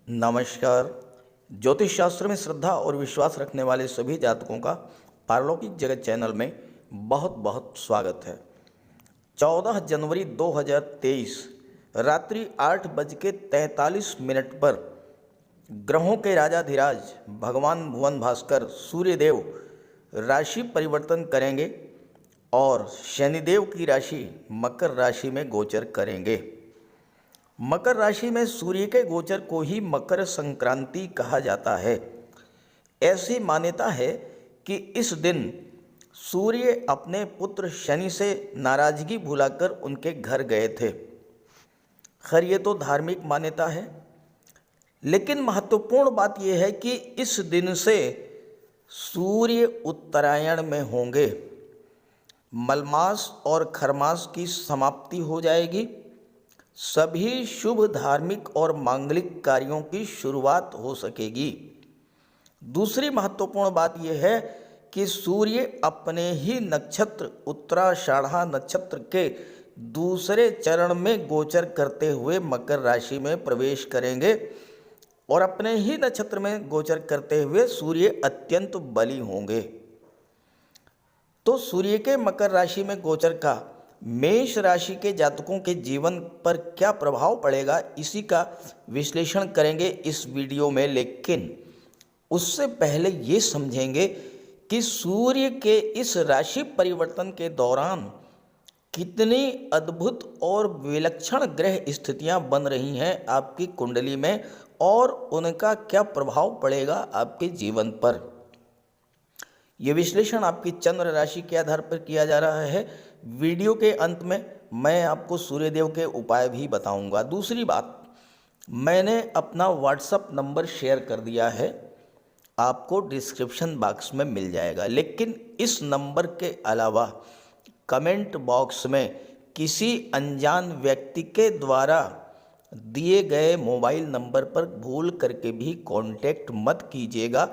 नमस्कार। ज्योतिष शास्त्र में श्रद्धा और विश्वास रखने वाले सभी जातकों का पारलौकिक जगत चैनल में बहुत बहुत स्वागत है। 14 जनवरी 2023 रात्रि 8:43 पर ग्रहों के राजाधिराज भगवान भुवन भास्कर सूर्यदेव राशि परिवर्तन करेंगे और शनिदेव की राशि मकर राशि में गोचर करेंगे। मकर राशि में सूर्य के गोचर को ही मकर संक्रांति कहा जाता है। ऐसी मान्यता है कि इस दिन सूर्य अपने पुत्र शनि से नाराजगी भुलाकर उनके घर गए थे। खैर, ये तो धार्मिक मान्यता है, लेकिन महत्वपूर्ण बात यह है कि इस दिन से सूर्य उत्तरायण में होंगे। मलमास और खरमास की समाप्ति हो जाएगी। सभी शुभ धार्मिक और मांगलिक कार्यों की शुरुआत हो सकेगी। दूसरी महत्वपूर्ण बात यह है कि सूर्य अपने ही नक्षत्र उत्तराषाढ़ा नक्षत्र के दूसरे चरण में गोचर करते हुए मकर राशि में प्रवेश करेंगे और अपने ही नक्षत्र में गोचर करते हुए सूर्य अत्यंत बली होंगे। तो सूर्य के मकर राशि में गोचर का मेष राशि के जातकों के जीवन पर क्या प्रभाव पड़ेगा, इसी का विश्लेषण करेंगे इस वीडियो में। लेकिन उससे पहले ये समझेंगे कि सूर्य के इस राशि परिवर्तन के दौरान कितनी अद्भुत और विलक्षण ग्रह स्थितियां बन रही हैं आपकी कुंडली में और उनका क्या प्रभाव पड़ेगा आपके जीवन पर। यह विश्लेषण आपकी चंद्र राशि के आधार पर किया जा रहा है। वीडियो के अंत में मैं आपको सूर्यदेव के उपाय भी बताऊंगा। दूसरी बात, मैंने अपना व्हाट्सएप नंबर शेयर कर दिया है, आपको डिस्क्रिप्शन बॉक्स में मिल जाएगा। लेकिन इस नंबर के अलावा कमेंट बॉक्स में किसी अनजान व्यक्ति के द्वारा दिए गए मोबाइल नंबर पर भूल करके भी कांटेक्ट मत कीजिएगा।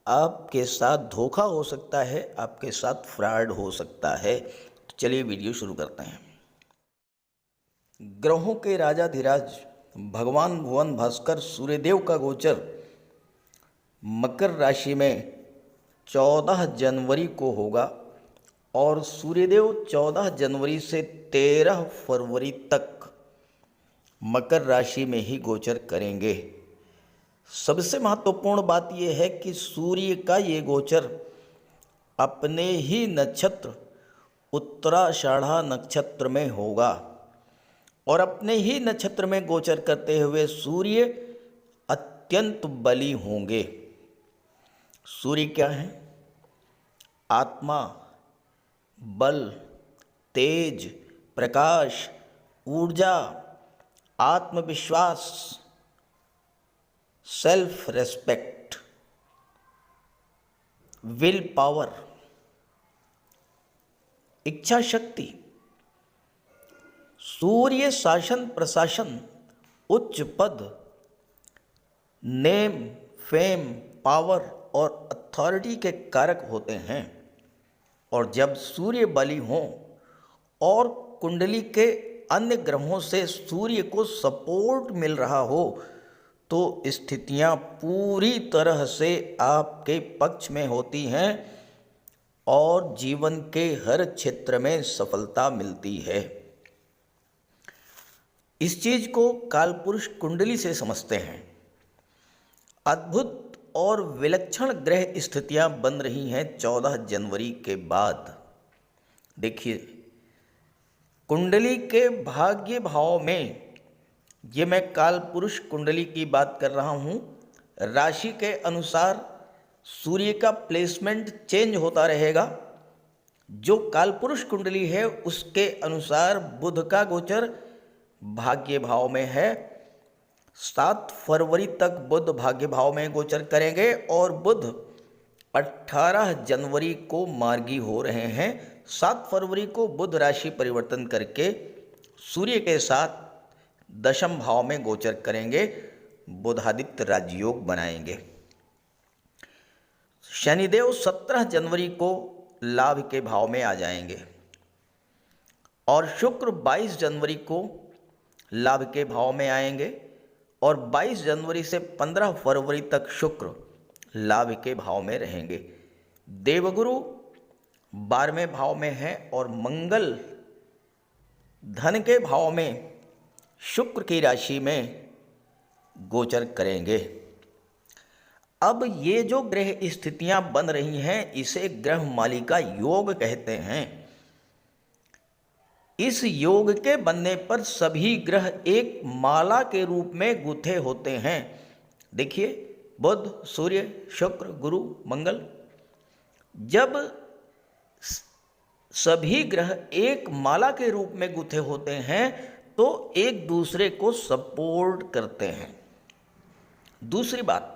आपके साथ धोखा हो सकता है, आपके साथ फ्रॉड हो सकता है। तो चलिए वीडियो शुरू करते हैं। ग्रहों के राजाधिराज भगवान भुवन भास्कर सूर्यदेव का गोचर मकर राशि में 14 जनवरी को होगा और सूर्यदेव 14 जनवरी से 13 फरवरी तक मकर राशि में ही गोचर करेंगे। सबसे महत्वपूर्ण बात यह है कि सूर्य का ये गोचर अपने ही नक्षत्र उत्तराषाढ़ा नक्षत्र में होगा और अपने ही नक्षत्र में गोचर करते हुए सूर्य अत्यंत बली होंगे। सूर्य क्या है? आत्मा, बल, तेज, प्रकाश, ऊर्जा, आत्मविश्वास, सेल्फ रेस्पेक्ट, विल पावर, इच्छा शक्ति। सूर्य शासन प्रशासन, उच्च पद, नेम, फेम, पावर और अथॉरिटी के कारक होते हैं। और जब सूर्य बली हों और कुंडली के अन्य ग्रहों से सूर्य को सपोर्ट मिल रहा हो तो स्थितियां पूरी तरह से आपके पक्ष में होती हैं और जीवन के हर क्षेत्र में सफलता मिलती है। इस चीज को कालपुरुष कुंडली से समझते हैं। अद्भुत और विलक्षण ग्रह स्थितियां बन रही हैं 14 जनवरी के बाद। देखिए, कुंडली के भाग्य भाव में, ये मैं कालपुरुष कुंडली की बात कर रहा हूँ, राशि के अनुसार सूर्य का प्लेसमेंट चेंज होता रहेगा। जो कालपुरुष कुंडली है उसके अनुसार बुध का गोचर भाग्य भाव में है। 7 फरवरी तक बुध भाग्य भाव में गोचर करेंगे और बुध 18 जनवरी को मार्गी हो रहे हैं। 7 फरवरी को बुध राशि परिवर्तन करके सूर्य के साथ दशम भाव में गोचर करेंगे, बुधादित्य राजयोग बनाएंगे। शनिदेव 17 जनवरी को लाभ के भाव में आ जाएंगे और शुक्र 22 जनवरी को लाभ के भाव में आएंगे और 22 जनवरी से 15 फरवरी तक शुक्र लाभ के भाव में रहेंगे। देवगुरु 12वें भाव में है और मंगल धन के भाव में शुक्र की राशि में गोचर करेंगे। अब ये जो ग्रह स्थितियां बन रही हैं इसे ग्रह मालिका योग कहते हैं। इस योग के बनने पर सभी ग्रह एक माला के रूप में गुथे होते हैं। देखिए, बुध, सूर्य, शुक्र, गुरु, मंगल, जब सभी ग्रह एक माला के रूप में गुथे होते हैं तो एक दूसरे को सपोर्ट करते हैं। दूसरी बात,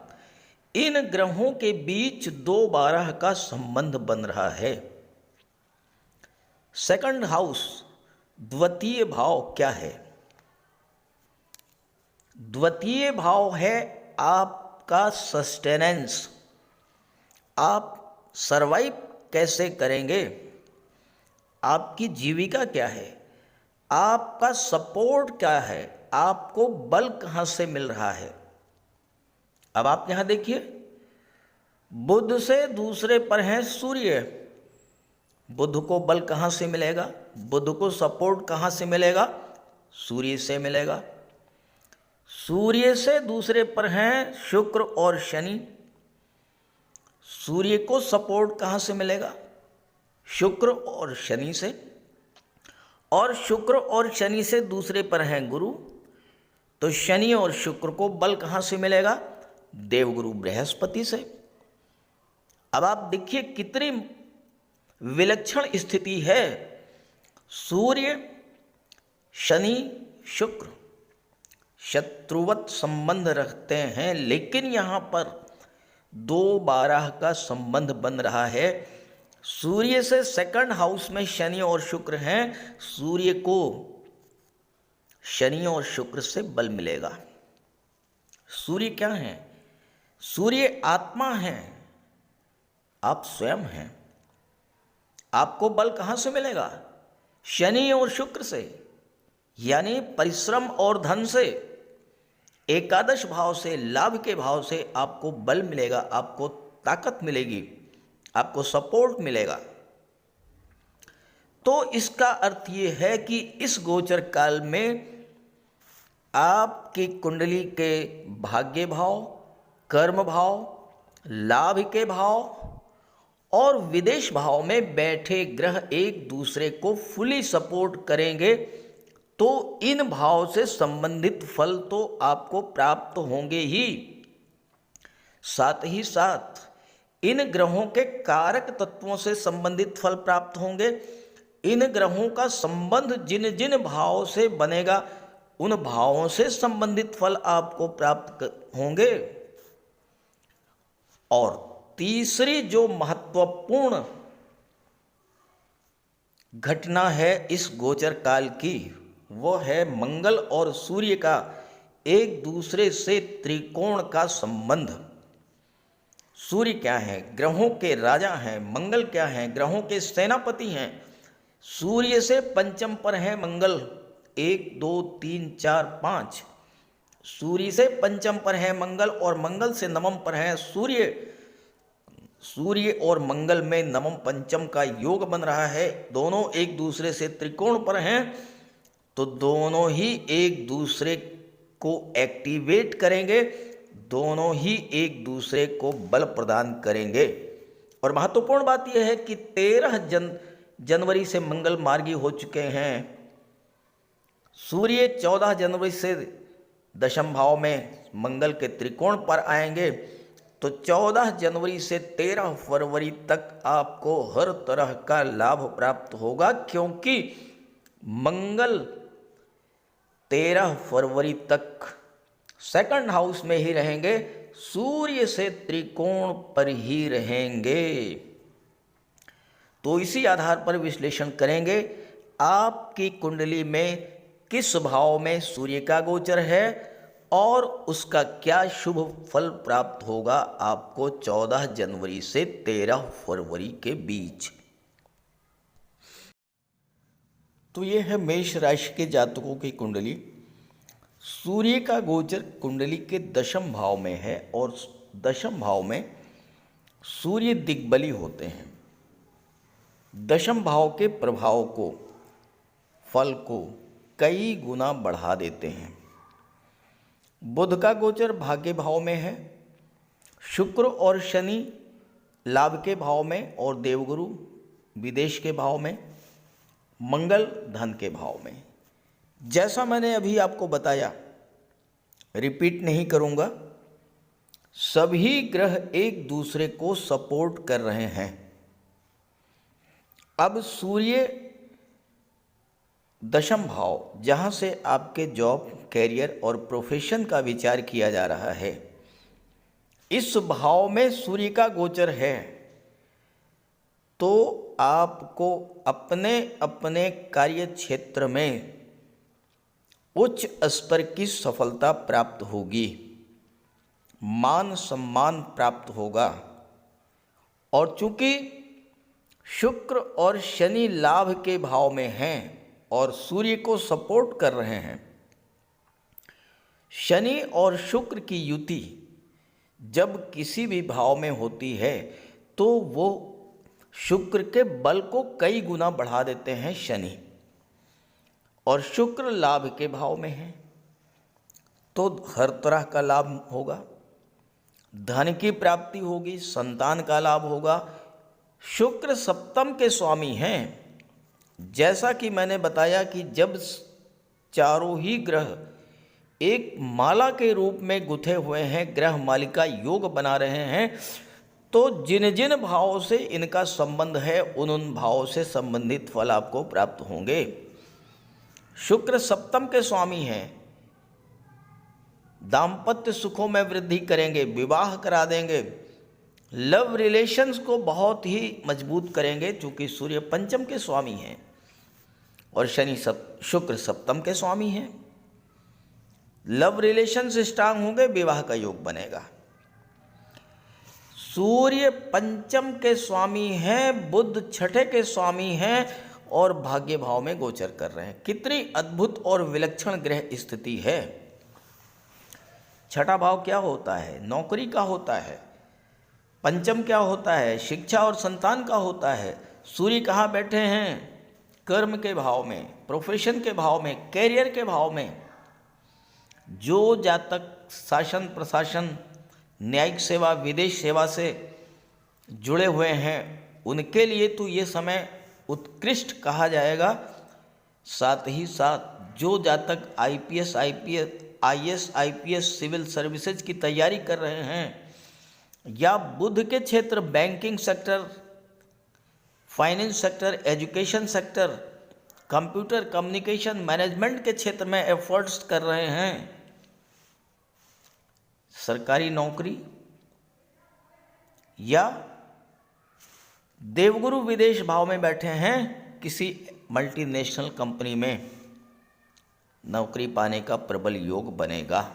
इन ग्रहों के बीच 2/12 का संबंध बन रहा है। सेकंड हाउस, द्वितीय भाव क्या है? द्वितीय भाव है आपका सस्टेनेंस, आप सरवाइव कैसे करेंगे, आपकी जीविका क्या है, आपका सपोर्ट क्या है, आपको बल कहाँ से मिल रहा है। अब आप यहां देखिए, बुध से दूसरे पर है सूर्य। बुध को बल कहाँ से मिलेगा, बुध को सपोर्ट कहाँ से मिलेगा? सूर्य से मिलेगा। सूर्य से दूसरे पर हैं शुक्र और शनि। सूर्य को सपोर्ट कहाँ से मिलेगा? शुक्र और शनि से। और शुक्र और शनि से दूसरे पर हैं गुरु, तो शनि और शुक्र को बल कहाँ से मिलेगा? देवगुरु बृहस्पति से। अब आप देखिए कितनी विलक्षण स्थिति है। सूर्य, शनि, शुक्र शत्रुवत संबंध रखते हैं, लेकिन यहां पर 2/12 का संबंध बन रहा है। सूर्य से सेकंड हाउस में शनि और शुक्र हैं, सूर्य को शनि और शुक्र से बल मिलेगा। सूर्य क्या है? सूर्य आत्मा है, आप स्वयं हैं। आपको बल कहां से मिलेगा? शनि और शुक्र से, यानी परिश्रम और धन से। एकादश भाव से, लाभ के भाव से आपको बल मिलेगा, आपको ताकत मिलेगी, आपको सपोर्ट मिलेगा। तो इसका अर्थ ये है कि इस गोचर काल में आपकी कुंडली के भाग्य भाव, कर्म भाव, लाभ के भाव और विदेश भाव में बैठे ग्रह एक दूसरे को फुली सपोर्ट करेंगे, तो इन भाव से संबंधित फल तो आपको प्राप्त होंगे ही। साथ ही साथ इन ग्रहों के कारक तत्वों से संबंधित फल प्राप्त होंगे। इन ग्रहों का संबंध जिन जिन भावों से बनेगा उन भावों से संबंधित फल आपको प्राप्त होंगे। और तीसरी जो महत्वपूर्ण घटना है इस गोचर काल की, वो है मंगल और सूर्य का एक दूसरे से त्रिकोण का संबंध। सूर्य क्या है? ग्रहों के राजा हैं। मंगल क्या है? ग्रहों के सेनापति हैं। सूर्य से पंचम पर है मंगल, 1 2 3 4 5। सूर्य से पंचम पर है मंगल और मंगल से नवम पर है सूर्य। सूर्य और मंगल में नवम पंचम का योग बन रहा है। दोनों एक दूसरे से त्रिकोण पर हैं, तो दोनों ही एक दूसरे को एक्टिवेट करेंगे, दोनों ही एक दूसरे को बल प्रदान करेंगे। और महत्वपूर्ण बात यह है कि 13 जनवरी से मंगल मार्गी हो चुके हैं। सूर्य 14 जनवरी से दशम भाव में मंगल के त्रिकोण पर आएंगे, तो 14 जनवरी से 13 फरवरी तक आपको हर तरह का लाभ प्राप्त होगा, क्योंकि मंगल 13 फरवरी तक सेकंड हाउस में ही रहेंगे, सूर्य से त्रिकोण पर ही रहेंगे। तो इसी आधार पर विश्लेषण करेंगे आपकी कुंडली में किस भाव में सूर्य का गोचर है और उसका क्या शुभ फल प्राप्त होगा आपको 14 जनवरी से 13 फरवरी के बीच। तो ये है मेष राशि के जातकों की कुंडली। सूर्य का गोचर कुंडली के दशम भाव में है और दशम भाव में सूर्य दिग्बली होते हैं। दशम भाव के प्रभाव को, फल को कई गुना बढ़ा देते हैं। बुध का गोचर भाग्य भाव में है, शुक्र और शनि लाभ के भाव में और देवगुरु विदेश के भाव में, मंगल धन के भाव में। जैसा मैंने अभी आपको बताया, रिपीट नहीं करूंगा, सभी ग्रह एक दूसरे को सपोर्ट कर रहे हैं। अब सूर्य दशम भाव, जहां से आपके जॉब, कैरियर और प्रोफेशन का विचार किया जा रहा है, इस भाव में सूर्य का गोचर है, तो आपको अपने अपने कार्य क्षेत्र में उच्च स्तर की सफलता प्राप्त होगी, मान सम्मान प्राप्त होगा। और चूंकि शुक्र और शनि लाभ के भाव में हैं और सूर्य को सपोर्ट कर रहे हैं, शनि और शुक्र की युति जब किसी भी भाव में होती है तो वो शुक्र के बल को कई गुना बढ़ा देते हैं शनि, और शुक्र लाभ के भाव में है तो हर तरह का लाभ होगा, धन की प्राप्ति होगी, संतान का लाभ होगा। शुक्र सप्तम के स्वामी हैं। जैसा कि मैंने बताया कि जब चारों ही ग्रह एक माला के रूप में गुथे हुए हैं, ग्रह मालिका योग बना रहे हैं, तो जिन जिन भावों से इनका संबंध है उन उन भावों से संबंधित फल आपको प्राप्त होंगे। शुक्र सप्तम के स्वामी हैं, दाम्पत्य सुखों में वृद्धि करेंगे, विवाह करा देंगे, लव रिलेशंस को बहुत ही मजबूत करेंगे, चूंकि सूर्य पंचम के स्वामी हैं और शुक्र सप्तम के स्वामी हैं। लव रिलेशंस स्ट्रांग होंगे, विवाह का योग बनेगा। सूर्य पंचम के स्वामी हैं, बुध छठे के स्वामी हैं और भाग्य भाव में गोचर कर रहे हैं। कितनी अद्भुत और विलक्षण ग्रह स्थिति है। छठा भाव क्या होता है? नौकरी का होता है। पंचम क्या होता है? शिक्षा और संतान का होता है। सूर्य कहाँ बैठे हैं? कर्म के भाव में, प्रोफेशन के भाव में, कैरियर के भाव में। जो जातक शासन प्रशासन, न्यायिक सेवा, विदेश सेवा से जुड़े हुए हैं, उनके लिए तो ये समय उत्कृष्ट कहा जाएगा। साथ ही साथ जो जातक IPS, IAS, IPS, civil services की तैयारी कर रहे हैं, या बुध के क्षेत्र banking sector, finance sector, education sector, computer communication management के क्षेत्र में एफर्ट्स कर रहे हैं, सरकारी नौकरी या देवगुरु विदेश भाव में बैठे हैं, किसी मल्टीनेशनल कंपनी में नौकरी पाने का प्रबल योग बनेगा।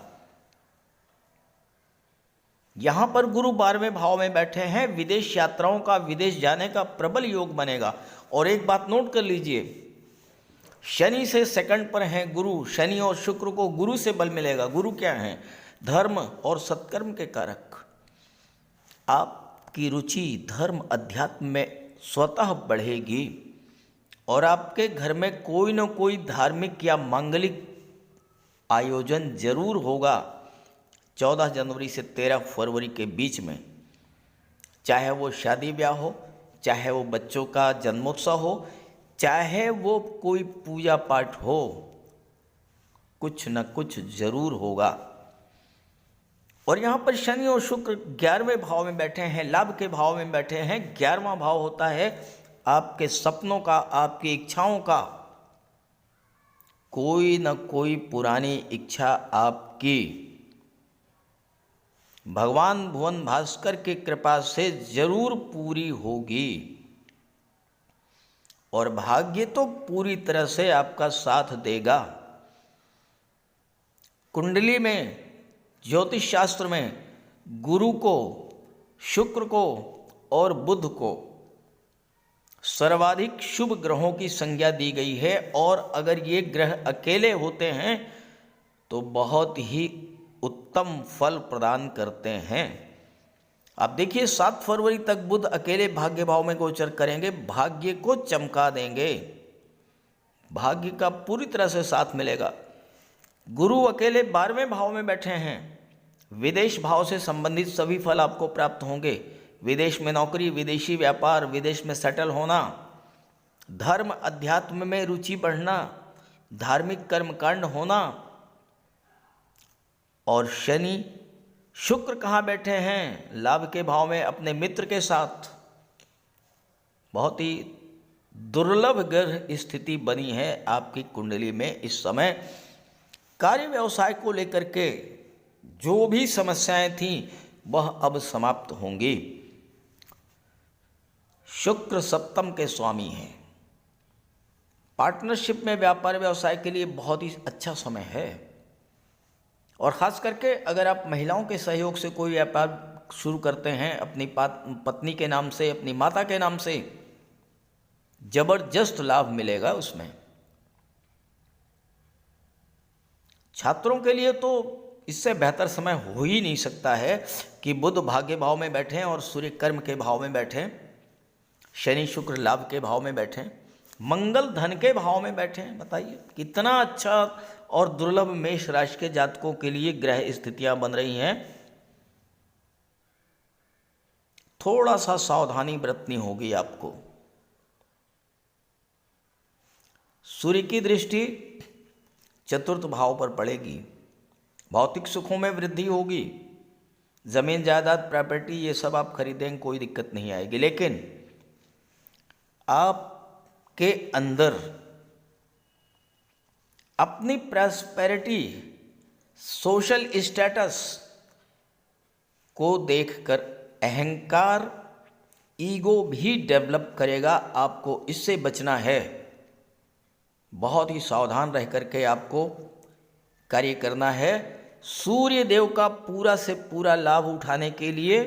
यहां पर गुरु 12वें भाव में बैठे हैं, विदेश यात्राओं का, विदेश जाने का प्रबल योग बनेगा। और एक बात नोट कर लीजिए, शनि से सेकंड पर हैं गुरु। शनि और शुक्र को गुरु से बल मिलेगा। गुरु क्या है? धर्म और सत्कर्म के कारक। आपकी रुचि धर्म अध्यात्म में स्वतः बढ़ेगी और आपके घर में कोई न कोई धार्मिक या मांगलिक आयोजन जरूर होगा 14 जनवरी से 13 फरवरी के बीच में। चाहे वो शादी ब्याह हो, चाहे वो बच्चों का जन्मोत्सव हो, चाहे वो कोई पूजा पाठ हो, कुछ न कुछ जरूर होगा। और यहाँ पर शनि और शुक्र 11वें भाव में बैठे हैं, लाभ के भाव में बैठे हैं। 11वां भाव होता है आपके सपनों का, आपकी इच्छाओं का। कोई न कोई पुरानी इच्छा आपकी भगवान भुवन भास्कर की कृपा से जरूर पूरी होगी, और भाग्य तो पूरी तरह से आपका साथ देगा। कुंडली में, ज्योतिष शास्त्र में गुरु को, शुक्र को और बुध को सर्वाधिक शुभ ग्रहों की संज्ञा दी गई है। और अगर ये ग्रह अकेले होते हैं तो बहुत ही उत्तम फल प्रदान करते हैं। अब देखिए 7 फरवरी तक बुध अकेले भाग्य भाव में गोचर करेंगे, भाग्य को चमका देंगे, भाग्य का पूरी तरह से साथ मिलेगा। गुरु अकेले 12वें भाव में बैठे हैं, विदेश भाव से संबंधित सभी फल आपको प्राप्त होंगे। विदेश में नौकरी, विदेशी व्यापार, विदेश में सेटल होना, धर्म अध्यात्म में रुचि बढ़ना, धार्मिक कर्मकांड होना। और शनि शुक्र कहाँ बैठे हैं? लाभ के भाव में अपने मित्र के साथ। बहुत ही दुर्लभ ग्रह स्थिति बनी है आपकी कुंडली में इस समय। कार्य व्यवसाय को लेकर के जो भी समस्याएं थीं वह अब समाप्त होंगी। शुक्र सप्तम के स्वामी हैं। पार्टनरशिप में व्यापार व्यवसाय के लिए बहुत ही अच्छा समय है। और ख़ास करके अगर आप महिलाओं के सहयोग से कोई व्यापार शुरू करते हैं अपनी पत्नी के नाम से, अपनी माता के नाम से, जबरदस्त लाभ मिलेगा उसमें। छात्रों के लिए तो इससे बेहतर समय हो ही नहीं सकता है कि बुध भाग्य भाव में बैठें और सूर्य कर्म के भाव में बैठें, शनि शुक्र लाभ के भाव में बैठें, मंगल धन के भाव में बैठें। बताइए कितना अच्छा और दुर्लभ मेष राशि के जातकों के लिए ग्रह स्थितियां बन रही हैं। थोड़ा सा सावधानी बरतनी होगी आपको। सूर्य की दृष्टि चतुर्थ भाव पर पड़ेगी, भौतिक सुखों में वृद्धि होगी, जमीन जायदाद प्रॉपर्टी ये सब आप खरीदेंगे, कोई दिक्कत नहीं आएगी। लेकिन आपके अंदर अपनी प्रॉस्पेरिटी, सोशल स्टेटस को देखकर अहंकार, ईगो भी डेवलप करेगा। आपको इससे बचना है। बहुत ही सावधान रह करके आपको कार्य करना है। सूर्य देव का पूरा से पूरा लाभ उठाने के लिए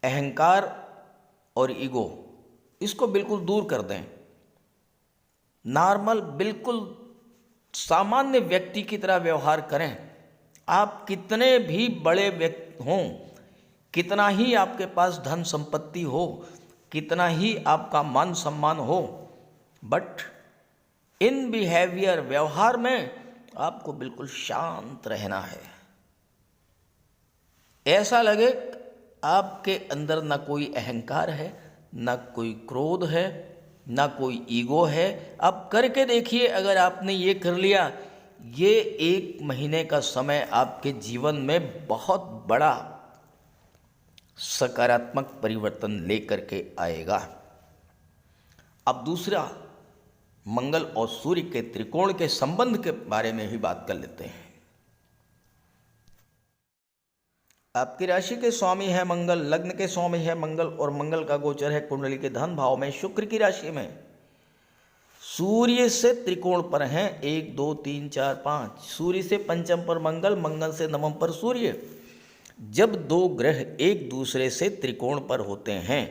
अहंकार और ईगो इसको बिल्कुल दूर कर दें। नॉर्मल, बिल्कुल सामान्य व्यक्ति की तरह व्यवहार करें। आप कितने भी बड़े व्यक्ति हों, कितना ही आपके पास धन संपत्ति हो, कितना ही आपका मान सम्मान हो, बट इन बिहेवियर, व्यवहार में आपको बिल्कुल शांत रहना है। ऐसा लगे आपके अंदर ना कोई अहंकार है, ना कोई क्रोध है, ना कोई ईगो है। अब करके देखिए, अगर आपने ये कर लिया, ये 1 महीने का समय आपके जीवन में बहुत बड़ा सकारात्मक परिवर्तन लेकर के आएगा। अब दूसरा, मंगल और सूर्य के त्रिकोण के संबंध के बारे में भी बात कर लेते हैं। आपकी राशि के स्वामी है मंगल, लग्न के स्वामी है मंगल, और मंगल का गोचर है कुंडली के धन भाव में शुक्र की राशि में। सूर्य से त्रिकोण पर हैं 1 2 3 4 5। सूर्य से पंचम पर मंगल, मंगल से नवम पर सूर्य। जब 2 ग्रह एक दूसरे से त्रिकोण पर होते हैं,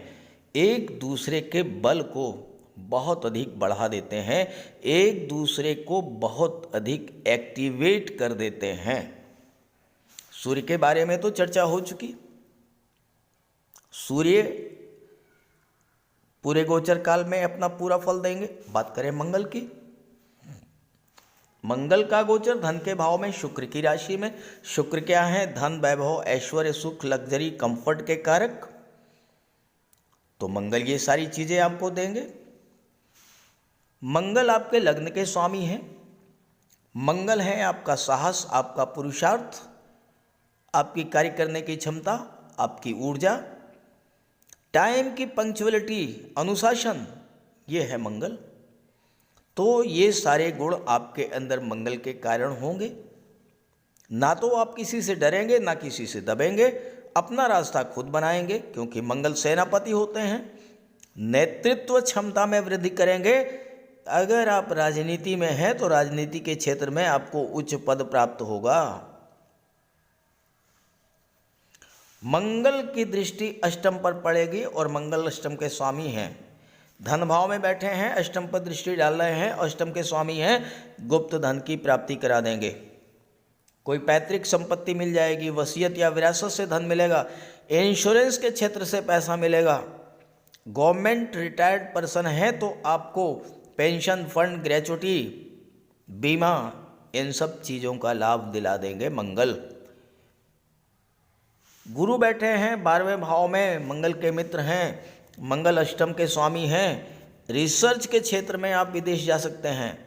एक दूसरे के बल को बहुत अधिक बढ़ा देते हैं, एक दूसरे को बहुत अधिक एक्टिवेट कर देते हैं। सूर्य के बारे में तो चर्चा हो चुकी। सूर्य पूरे गोचर काल में अपना पूरा फल देंगे। बात करें मंगल की, मंगल का गोचर धन के भाव में शुक्र की राशि में। शुक्र क्या है? धन, वैभव, ऐश्वर्य, सुख, लग्जरी, कंफर्ट के कारक। तो मंगल ये सारी चीजें आपको देंगे। मंगल आपके लग्न के स्वामी हैं। मंगल है आपका साहस, आपका पुरुषार्थ, आपकी कार्य करने की क्षमता, आपकी ऊर्जा, टाइम की पंक्चुअलिटी, अनुशासन, ये है मंगल। तो ये सारे गुण आपके अंदर मंगल के कारण होंगे। ना तो आप किसी से डरेंगे, ना किसी से दबेंगे, अपना रास्ता खुद बनाएंगे, क्योंकि मंगल सेनापति होते हैं। नेतृत्व क्षमता में वृद्धि करेंगे। अगर आप राजनीति में हैं तो राजनीति के क्षेत्र में आपको उच्च पद प्राप्त होगा। मंगल की दृष्टि अष्टम पर पड़ेगी और मंगल अष्टम के स्वामी हैं। धन भाव में बैठे हैं, अष्टम पर दृष्टि डाल रहे हैं, अष्टम के स्वामी हैं, गुप्त धन की प्राप्ति करा देंगे। कोई पैतृक संपत्ति मिल जाएगी, वसीयत या विरासत से धन मिलेगा, इंश्योरेंस के क्षेत्र से पैसा मिलेगा। गवर्नमेंट रिटायर्ड पर्सन है तो आपको पेंशन फंड, ग्रेचुटी, बीमा, इन सब चीज़ों का लाभ दिला देंगे मंगल। गुरु बैठे हैं 12वें भाव में, मंगल के मित्र हैं, मंगल अष्टम के स्वामी हैं। रिसर्च के क्षेत्र में आप विदेश जा सकते हैं,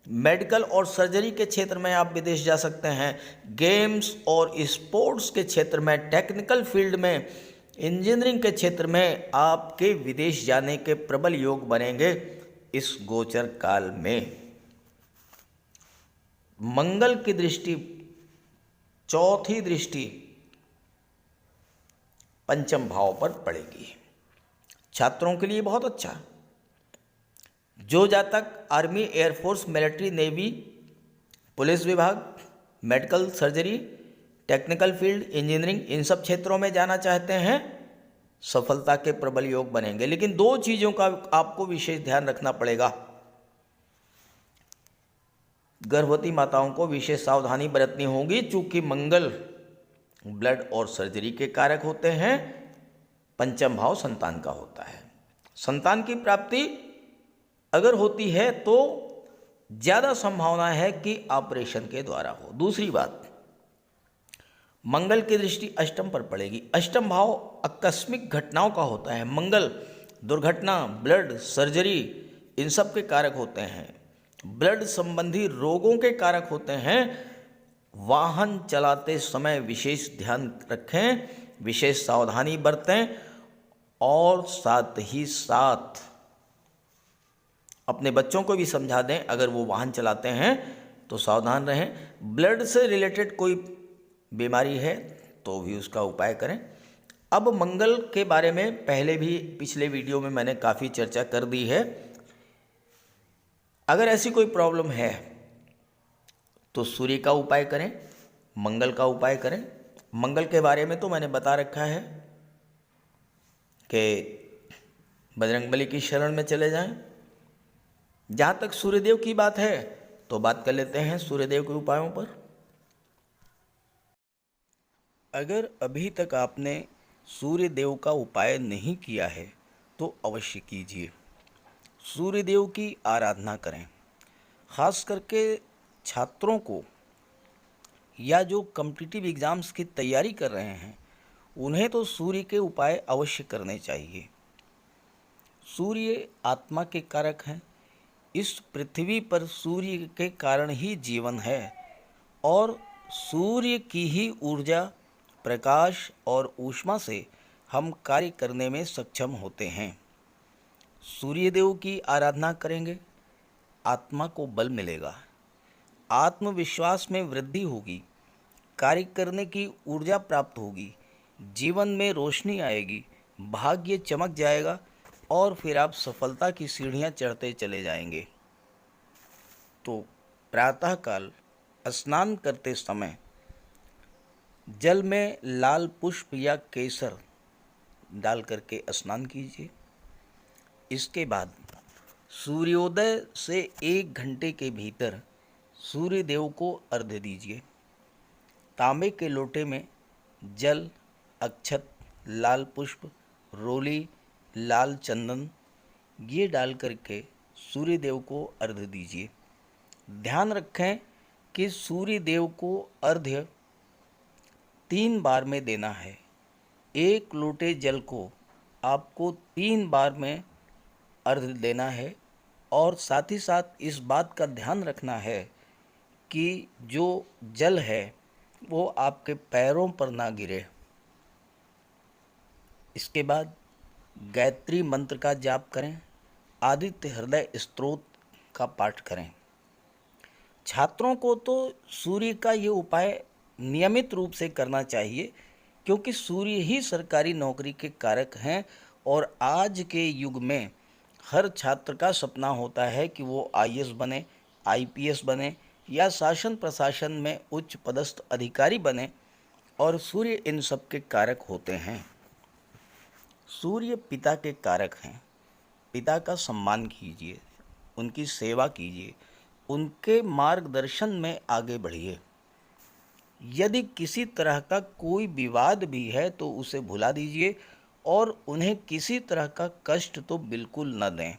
मेडिकल और सर्जरी के क्षेत्र में आप विदेश जा सकते हैं, गेम्स और स्पोर्ट्स के क्षेत्र में, टेक्निकल फील्ड में, इंजीनियरिंग के क्षेत्र में आपके विदेश जाने के प्रबल योग बनेंगे इस गोचर काल में। मंगल की दृष्टि, चौथी दृष्टि पंचम भाव पर पड़ेगी। छात्रों के लिए बहुत अच्छा। जो जातक army, air force, military, navy, police विभाग, medical, surgery, technical field, engineering, इन सब क्षेत्रों में जाना चाहते हैं, सफलता के प्रबल योग बनेंगे। लेकिन दो चीज़ों का आपको विशेष ध्यान रखना पड़ेगा। गर्भवती माताओं को विशेष सावधानी बरतनी होगी, चूंकि मंगल ब्लड और सर्जरी के कारक होते हैं। पंचम भाव संतान का होता है। संतान की प्राप्ति अगर होती है तो ज़्यादा संभावना है कि ऑपरेशन के द्वारा हो। दूसरी बात, मंगल की दृष्टि अष्टम पर पड़ेगी। अष्टम भाव आकस्मिक घटनाओं का होता है। मंगल दुर्घटना, ब्लड, सर्जरी, इन सब के कारक होते हैं। ब्लड संबंधी रोगों के कारक होते हैं। वाहन चलाते समय विशेष ध्यान रखें, विशेष सावधानी बरतें और साथ ही साथ अपने बच्चों को भी समझा दें, अगर वो वाहन चलाते हैं तो सावधान रहें। ब्लड से रिलेटेड कोई बीमारी है तो भी उसका उपाय करें। अब मंगल के बारे में पहले भी पिछले वीडियो में मैंने काफ़ी चर्चा कर दी है। अगर ऐसी कोई प्रॉब्लम है तो सूर्य का उपाय करें, मंगल का उपाय करें। मंगल के बारे में तो मैंने बता रखा है कि बजरंगबली की शरण में चले जाएं। जहाँ तक सूर्यदेव की बात है तो बात कर लेते हैं सूर्यदेव के उपायों पर। अगर अभी तक आपने सूर्यदेव का उपाय नहीं किया है तो अवश्य कीजिए। सूर्यदेव की आराधना करें। खास करके छात्रों को या जो कॉम्पिटिटिव एग्ज़ाम्स की तैयारी कर रहे हैं उन्हें तो सूर्य के उपाय अवश्य करने चाहिए। सूर्य आत्मा के कारक हैं। इस पृथ्वी पर सूर्य के कारण ही जीवन है और सूर्य की ही ऊर्जा, प्रकाश और ऊष्मा से हम कार्य करने में सक्षम होते हैं। सूर्यदेव की आराधना करेंगे, आत्मा को बल मिलेगा, आत्मविश्वास में वृद्धि होगी, कार्य करने की ऊर्जा प्राप्त होगी, जीवन में रोशनी आएगी, भाग्य चमक जाएगा और फिर आप सफलता की सीढ़ियां चढ़ते चले जाएंगे। तो प्रातःकाल स्नान करते समय जल में लाल पुष्प या केसर डाल करके स्नान कीजिए। इसके बाद सूर्योदय से 1 घंटे के भीतर सूर्यदेव को अर्घ्य दीजिए। तांबे के लोटे में जल, अक्षत, लाल पुष्प, रोली, लाल चंदन ये डाल करके सूर्यदेव को अर्घ्य दीजिए। ध्यान रखें कि सूर्यदेव को अर्घ्य 3 बार में देना है। 1 लोटे जल को आपको 3 बार में अर्घ्य देना है और साथ ही साथ इस बात का ध्यान रखना है कि जो जल है वो आपके पैरों पर ना गिरे। इसके बाद गायत्री मंत्र का जाप करें, आदित्य हृदय स्तोत्र का पाठ करें। छात्रों को तो सूर्य का ये उपाय नियमित रूप से करना चाहिए क्योंकि सूर्य ही सरकारी नौकरी के कारक हैं और आज के युग में हर छात्र का सपना होता है कि वो आईएएस बने, आईपीएस बने या शासन प्रशासन में उच्च पदस्थ अधिकारी बने और सूर्य इन सब के कारक होते हैं। सूर्य पिता के कारक हैं। पिता का सम्मान कीजिए, उनकी सेवा कीजिए, उनके मार्गदर्शन में आगे बढ़िए। यदि किसी तरह का कोई विवाद भी है तो उसे भुला दीजिए और उन्हें किसी तरह का कष्ट तो बिल्कुल न दें।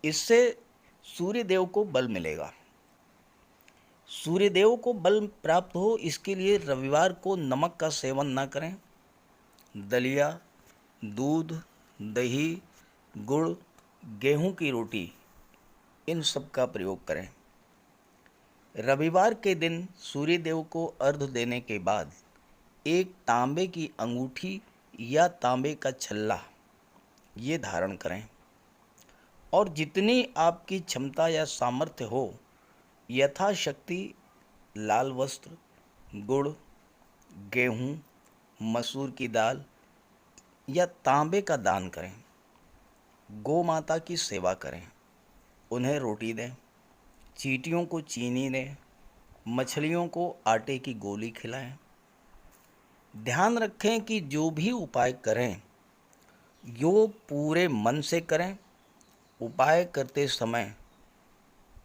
इससे सूर्यदेव को बल मिलेगा। सूर्यदेव को बल प्राप्त हो इसके लिए रविवार को नमक का सेवन न करें। दलिया, दूध, दही, गुड़, गेहूं की रोटी, इन सब का प्रयोग करें। रविवार के दिन सूर्यदेव को अर्घ्य देने के बाद एक तांबे की अंगूठी या तांबे का छल्ला ये धारण करें और जितनी आपकी क्षमता या सामर्थ्य हो यथाशक्ति लाल वस्त्र, गुड़, गेहूं, मसूर की दाल या तांबे का दान करें। गौ माता की सेवा करें, उन्हें रोटी दें, चींटियों को चीनी दें, मछलियों को आटे की गोली खिलाएं। ध्यान रखें कि जो भी उपाय करें यो पूरे मन से करें। उपाय करते समय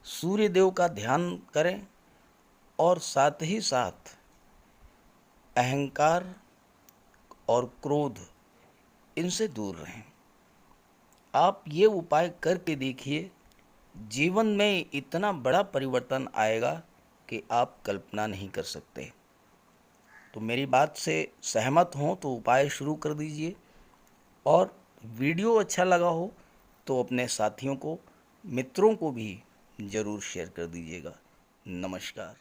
सूर्यदेव का ध्यान करें और साथ ही साथ अहंकार और क्रोध इनसे दूर रहें। आप ये उपाय करके देखिए, जीवन में इतना बड़ा परिवर्तन आएगा कि आप कल्पना नहीं कर सकते। तो मेरी बात से सहमत हों तो उपाय शुरू कर दीजिए और वीडियो अच्छा लगा हो तो अपने साथियों को, मित्रों को भी ज़रूर शेयर कर दीजिएगा। नमस्कार।